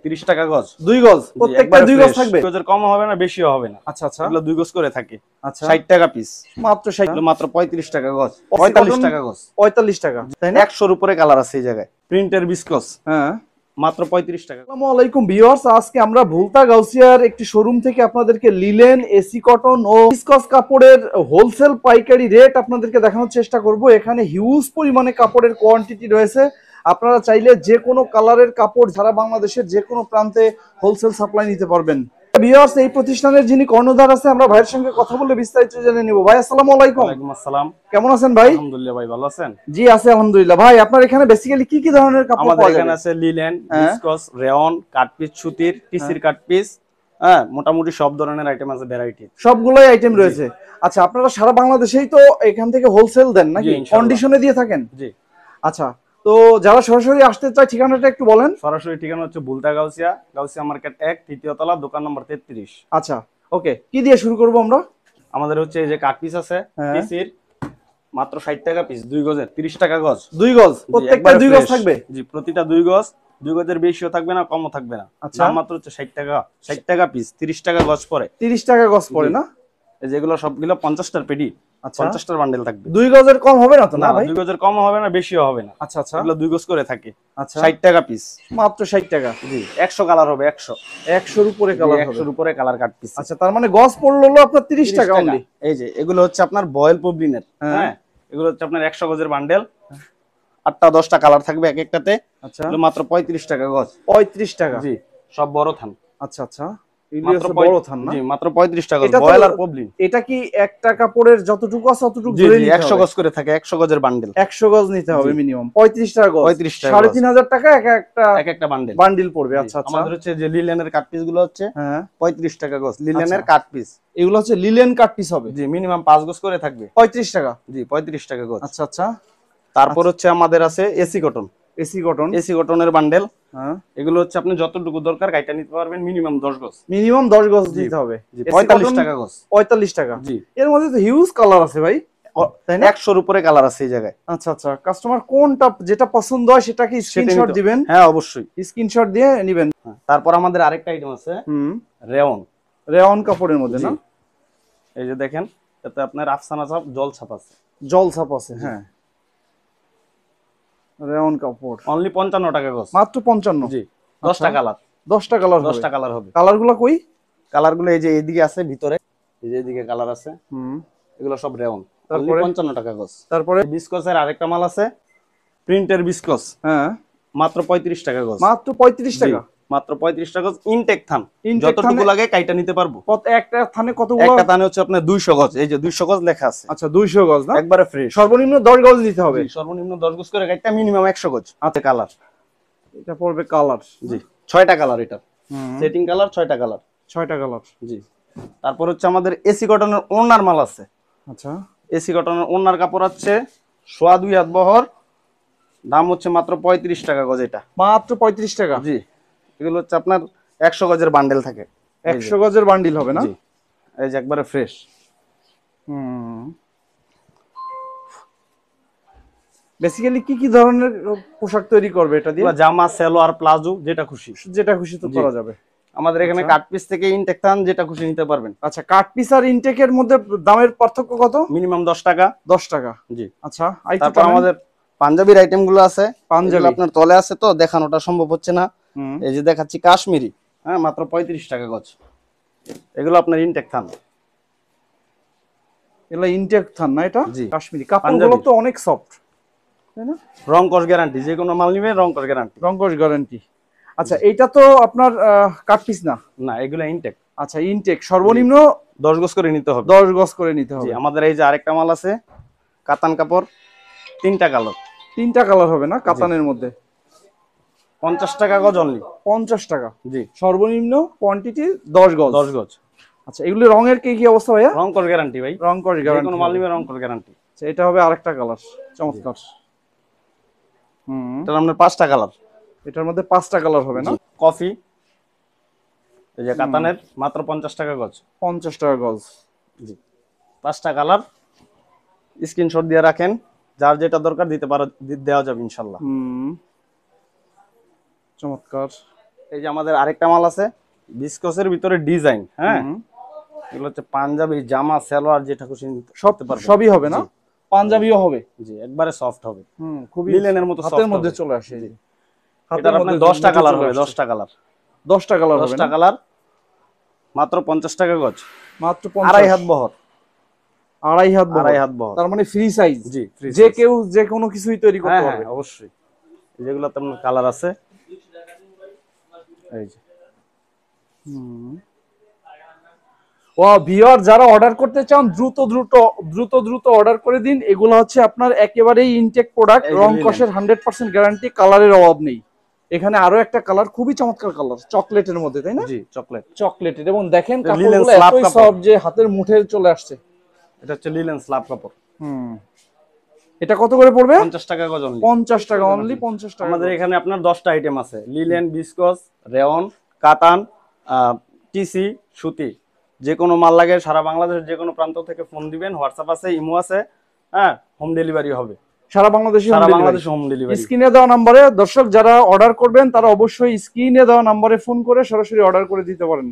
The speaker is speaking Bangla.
30 টাকা গজ। 2 গজ, প্রত্যেকটা 2 গজ থাকবে। 2 গজের কম হবে না, বেশিও হবে না। আচ্ছা আচ্ছা, এগুলো 2 গজ করে থাকে। আচ্ছা, 60 টাকা পিস, মাত্র 60, মাত্র 35 টাকা গজ, 45 টাকা গজ, 45 টাকা, তাই না? 100 এর উপরে কালার আছে এই জায়গায়। প্রিন্টের বিস্কস, হ্যাঁ, মাত্র 35 টাকা। আসসালামু আলাইকুম ভিউয়ার্স, আজকে আমরা ভুলতা গাউসিয়ার একটি শোরুম থেকে আপনাদেরকে লিলেন, এসি কটন ও ভিসকস কাপড়ের হোলসেল পাইকারি রেট আপনাদেরকে দেখানোর চেষ্টা করব। এখানে হিউজ পরিমাণে কাপড়ের কোয়ান্টিটি রয়েছে। আপনারা চাইলে যে কোনো কালারের কাপড় সারা বাংলাদেশের যে কোনো প্রান্তে হোলসেল সাপ্লাই নিতে পারবেন। ভিউয়ার্স, এই প্রতিষ্ঠানের যিনি কর্ণধার আছে, আমরা ভাইয়ের সঙ্গে কথা বলে বিস্তারিত জেনে নিব। ভাই আসসালামু আলাইকুম। ওয়ালাইকুম আসসালাম। কেমন আছেন ভাই? আলহামদুলিল্লাহ ভাই, ভালো আছেন? জি আছে আলহামদুলিল্লাহ। ভাই আপনার এখানে বেসিক্যালি কি কি ধরনের কাপড় পাওয়া যায়? আমাদের এখানে আছে linen, viscose, rayon, cut piece, সুতির, টিসির কাট পিস, হ্যাঁ, মোটামুটি সব ধরনের আইটেম আছে, ভ্যারাইটি সবগুলোই আইটেম রয়েছে। আচ্ছা, আপনারা সারা বাংলাদেশেই তো এখান থেকে হোলসেল দেন নাকি কন্ডিশনে দিয়ে থাকেন? জি। আচ্ছা, তো যারা সরাসরি আসতে চায় ঠিকানাটা একটু বলেন। সরাসরি ঠিকানা হচ্ছে ভুলতা গাউসিয়া, গাউসিয়া মার্কেট 1, তৃতীয় তলা, দোকান নম্বর 33। আচ্ছা, ওকে, কি দিয়ে শুরু করব আমরা? আমাদের হচ্ছে এই যে কাট পিস আছে টিসির, মাত্র 60 টাকা পিস, 2 গজের 30 টাকা গজ। 2 গজ, প্রত্যেকটা 2 গজ থাকবে? জি, প্রতিটা 2 গজ, 2 গজের বেশিও থাকবে না, কমও থাকবে না। আচ্ছা, মাত্র হচ্ছে 60 টাকা, 60 টাকা পিস, 30 টাকা গজ পড়ে। 30 টাকা গজ পড়ে না? এই যেগুলো সবগুলো 50টার পেডি, 50টার বান্ডেল থাকবে। 2 গজের কম হবে না তো? না ভাই, 2 গজের কম হবে না, বেশিও হবে না। আচ্ছা আচ্ছা, এগুলো 2 গজ করে থাকে। আচ্ছা, 60 টাকা পিস, মাত্র 60 টাকা। জি, 100 কালার হবে, 100 100 এর উপরে কালার হবে। 100 এর উপরে কালার কাট পিস। আচ্ছা, তার মানে গজ পড়লো হলো আপনার 30 টাকা অনলি। এই যে এগুলো হচ্ছে আপনার বয়েল পবলিনের, হ্যাঁ, এগুলো হচ্ছে আপনার 100 গজের বান্ডেল, 8টা 10টা কালার থাকবে এক একটাতে। আচ্ছা, মাত্র 35 টাকা গজ। 35 টাকা, জি, সব বড় থান। আচ্ছা আচ্ছা, মাত্র বড় থান না? জি, মাত্র 35 টাকা বয়েল আর পবলিন। এটা কি একটা কাপড়ের যতটুকু আছে ততটুকু ধরে নিতে হবে? 100 গজ করে থাকে, 100 গজের বান্ডেল, 100 গজ নিতে হবে মিনিমাম। 35 টাকা গজ, 3500 টাকা এক একটা বান্ডিল পড়বে। আচ্ছা আচ্ছা, আমাদের হচ্ছে যে লিলেনের কাট পিস গুলো হচ্ছে 35 টাকা গজ, লিলেনের কাট পিস। এগুলো হচ্ছে লিলেন কাট পিস হবে? জি, মিনিমাম 5 গজ করে থাকবে, 35 টাকা। জি, 35 টাকা গজ। আচ্ছা আচ্ছা, তারপর হচ্ছে আমাদের আছে AC cotton. AC cotton, AC কটনের বান্ডেল, হ্যাঁ, এগুলো হচ্ছে আপনি যতটুকু দরকার কাইটা নিতে পারবেন, মিনিমাম 10 গজ। মিনিমাম 10 গজ দিতে হবে। জি, 45 টাকা গজ। 45 টাকা। জি, এর মধ্যে তো হিউজ কালার আছে ভাই, তাই না? 100 এর উপরে কালার আছে এই জায়গায়। আচ্ছা আচ্ছা, কাস্টমার কোনটা যেটা পছন্দ হয় সেটাকে স্ক্রিনশট দিবেন? হ্যাঁ, অবশ্যই স্ক্রিনশট দিয়ে নেবেন। তারপর আমাদের আরেকটা আইটেম আছে, রেয়ন। রেয়ন কাপড়ের মধ্যে না? এই যে দেখেন, এতে আপনার আফসানা ছাপ, জল ছাপ আছে। জল ছাপ আছে, হ্যাঁ। রেয়ন কাপড় অনলি 55 টাকা গজ, মাত্র 55। জি, 10টা কালার, 10টা কালার, 10টা কালার হবে। কালারগুলো কই? কালারগুলো এই যে এইদিকে আছে ভিতরে, এই যে এইদিকে কালার আছে। এগুলো সব রেয়ন, অনলি 55 টাকা গজ। তারপরে বিস্কসের আরেকটা মাল আছে, প্রিন্টের বিস্কস, হ্যাঁ, মাত্র 35 টাকা গজ। মাত্র 35 টাকা, মাত্র 35 টাকা গজ। ইনটেক থান, যতটুকু লাগে কাইটা নিতে পারবো। কত একটা থানে কতগুলো? একটা থানে হচ্ছে আপনার 200 গজ, এই যে 200 গজ লেখা আছে। আচ্ছা, 200 গজ না? একবারে ফ্রেশ। সর্বনিম্ন 10 গজ দিতে হবে? সর্বনিম্ন 10 গজ করে কাইটা, মিনিমাম 100 গজ। আছে কালার, এটা পড়বে কালার, জি, 6টা কালার। এটা সেটিং কালার, 6টা কালার, 6টা কালার, জি। তারপর হচ্ছে আমাদের এসি কটনের ওনার মাল আছে। আচ্ছা, এসি কটনের ওনার কাপড় আছে 2.5 হাত বহর, দাম হচ্ছে মাত্র 35 টাকা গজ। এটা মাত্র 35 টাকা, জি। এগুলো হচ্ছে আপনার 100 গজের বান্ডেল থাকে, 100 গজের বান্ডিল হবে না? জি, এই যে একবারে ফ্রেশ। বেসিক্যালি কি কি ধরনের পোশাক তৈরি করবে এটা দিয়ে? জামা, সালোয়ার, প্লাজো, যেটা খুশি তো করা যাবে। আমাদের এখানে কাট পিস থেকে ইনটেক থান, যেটা খুশি নিতে পারবেন। আচ্ছা, কাট পিস আর ইনটেকের মধ্যে দামের পার্থক্য কত? মিনিমাম 10 টাকা। 10 টাকা, জি। আচ্ছা, তারপর আমাদের পাঞ্জাবির আইটেম গুলো আছে। পাঞ্জাবি আপনার তলে আছে তো দেখানোটা সম্ভব হচ্ছে না, এই যে দেখাচ্ছি কাশ্মীরি, হ্যাঁ, মাত্র 35 টাকা গজ। এগুলো আপনার ইনটেক থান, এগুলো ইনটেক থান না? এটা জি, কাশ্মীরি কাপড়গুলো তো অনেক সফট, তাই না? রং কস গ্যারান্টি, যে কোনো মাল নিবে রং কস গ্যারান্টি, রং কস গ্যারান্টি। আচ্ছা, এটা তো আপনার কাট পিস না? না, এগুলো ইনটেক। আচ্ছা, ইনটেক সর্বনিম্ন 10 গজ করে নিতে হবে, 10 গজ করে নিতে হবে। আমাদের এই যে আরেকটা মাল আছে, কাতান কাপড়, 3টা কালার, 3টা কালার হবে না কাতানের মধ্যে? 50 টাকা গজ অনলি। 50 টাকা, জি। সর্বনিম্ন কোয়ান্টিটি 10 গজ। 10 গজ। আচ্ছা, এগুলো রঙের কি অবস্থা ভাইয়া? রং কস গ্যারান্টি ভাই, রং কস গ্যারান্টি, যে কোনো মাল নিবে রং কস গ্যারান্টি। আচ্ছা, এটা হবে আরেকটা কালার, চমৎকার। এটার আপনার 5টা কালার, এটার মধ্যে 5টা কালার হবে না? কফি, এই যে কাতানের, মাত্র 50 টাকা গজ। 50 টাকা গজ, জি। 5টা কালার, স্ক্রিনশট দিয়ে রাখেন, যার যেটা দরকার দিতে পারো, দেওয়া যাবে ইনশাআল্লাহ। চমৎকার। এই যে আমাদের আরেকটা মাল আছে বিসকসের ভিতরে ডিজাইন, হ্যাঁ এগুলো হচ্ছে পাঞ্জাবি জামা সালোয়ার যেটা খুশি সব সবই হবে না, পাঞ্জাবিও হবে, জি একবারে সফট হবে, খুবই লিলেনের মতো হাতের মধ্যে চলে আসে। হাতের মধ্যে 10টা কালার হবে, 10টা কালার, 10টা কালার হবে, 10টা কালার, মাত্র 50 টাকা গজ, মাত্র আড়াই হাত বহর, আড়াই হাত বহর, তার মানে ফ্রি সাইজ, জি যে কেউ যে কোনো কিছুই তৈরি করতে পারবে। অবশ্যই যেগুলো আপনার কালার আছে এই যে। ও ভিউয়ার যারা অর্ডার করতে চান দ্রুত দ্রুত দ্রুত দ্রুত অর্ডার করে দিন। এগুলো হচ্ছে আপনার একেবারেই ইনটেক প্রোডাক্ট, রং কষের 100% গ্যারান্টি, কালারের অভাব নেই। এখানে আরো একটা কালার খুবই চমৎকার কালার, চকলেটের মধ্যে, তাই না? জি চকলেট, চকলেটের, এবং দেখেন কাপড়গুলো এতই সফট যে হাতের মুঠে চলে আসছে। এটা হচ্ছে লিলেন স্ল্যাব কাপড়। এটা কত করে পড়বে? 50 টাকা গজ অনলি, 50 টাকা অনলি, 50 টাকা। আমাদের এখানে আপনার 10টা আইটেম আছে, লিলেন, বিসকস, রেয়ন, কাতান, টিসি, সুতি, যে কোনো মাল লাগে সারা বাংলাদেশের যে কোনো প্রান্ত থেকে ফোন দিবেন, হোয়াটসঅ্যাপ আছে, ইমো আছে, হ্যাঁ হোম ডেলিভারি হবে সারা বাংলাদেশে, হোম ডেলিভারি। স্ক্রিনে দেওয়া নম্বরে দর্শক যারা অর্ডার করবেন তারা অবশ্যই স্ক্রিনে দেওয়া নম্বরে ফোন করে সরাসরি অর্ডার করে দিতে পারেন।